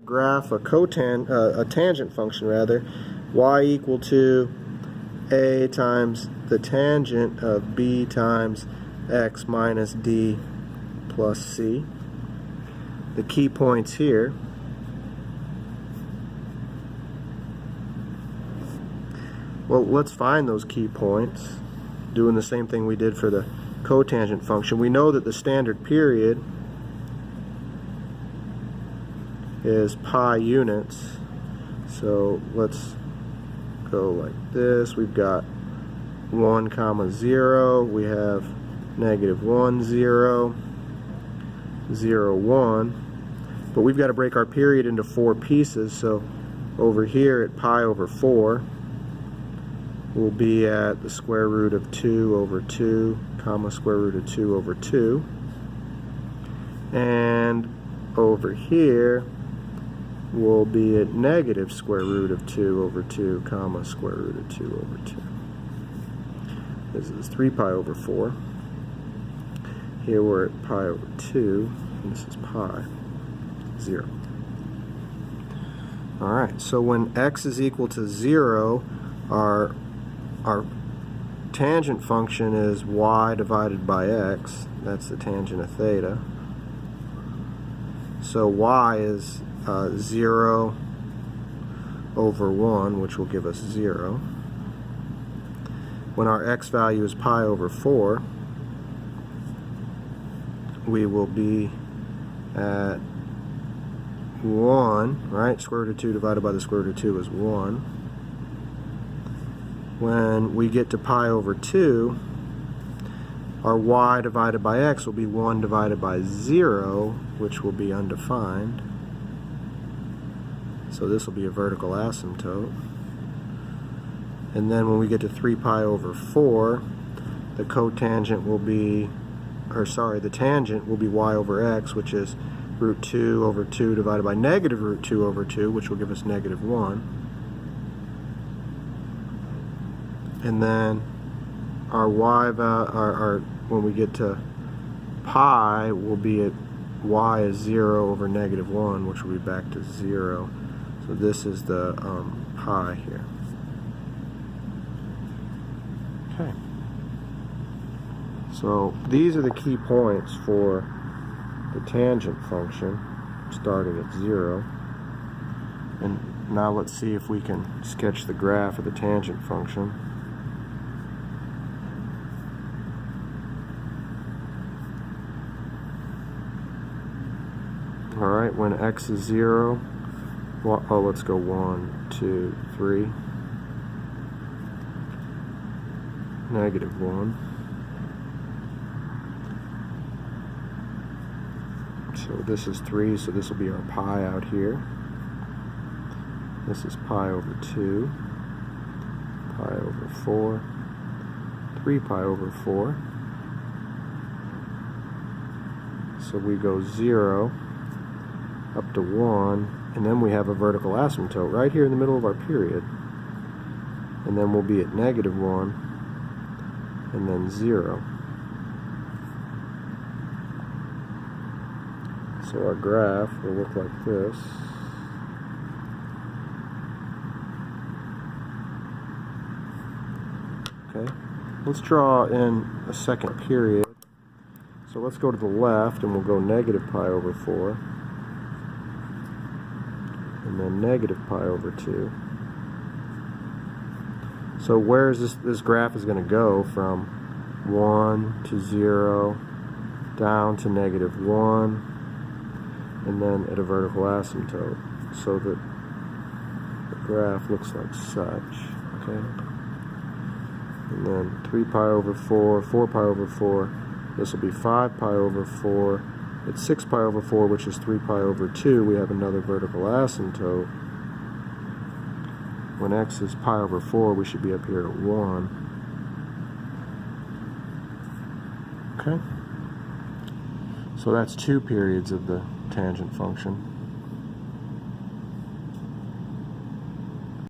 Graph a tangent function rather, y equal to a times the tangent of b times x minus d plus c. The key points here well, let's find those key points doing the same thing we did for the cotangent function. We know that the standard period is pi units, so let's go like this. We've got 1 comma 0, we have negative 1 0 0 1, but we've got to break our period into 4 pieces. So over here at pi over 4 we'll be at the square root of 2 over 2 comma square root of 2 over 2, and over here will be at negative square root of 2 over 2 comma square root of 2 over 2. This is 3 pi over 4. Here we're at pi over 2, and this is pi 0. Alright, so when x is equal to 0, our tangent function is y divided by x. That's the tangent of theta. So y is 0 over 1, which will give us 0. When our x value is pi over 4, we will be at 1, right? Square root of 2 divided by the square root of 2 is 1. When we get to pi over 2, our y divided by x will be 1 divided by 0, which will be undefined. So this will be a vertical asymptote. And then when we get to 3 pi over 4, the cotangent will be, the tangent will be y over x, which is root 2 over 2 divided by negative root 2 over 2, which will give us negative 1. And then our y when we get to pi, will be at y is 0 over negative 1, which will be back to 0. So this is the pi here. Okay. So these are the key points for the tangent function, starting at 0. And now let's see if we can sketch the graph of the tangent function. Alright, when x is 0, well, let's go 1, 2, 3, negative 1. So this is 3, so this will be our pi out here. This is pi over 2, pi over 4, 3 pi over 4. So we go 0 up to 1, and then we have a vertical asymptote right here in the middle of our period. And then we'll be at negative 1, and then 0. So our graph will look like this. Okay, let's draw in a second period. So let's go to the left, and we'll go negative pi over 4. And then negative pi over 2. So where is this graph is going to go from 1 to 0 down to negative 1, and then at a vertical asymptote, so that the graph looks like such. Okay, and then 3 pi over 4, 4 pi over 4, this will be 5 pi over 4. At 6 pi over 4, which is 3 pi over 2, we have another vertical asymptote. When x is pi over 4, we should be up here at 1. Okay? So that's 2 periods of the tangent function.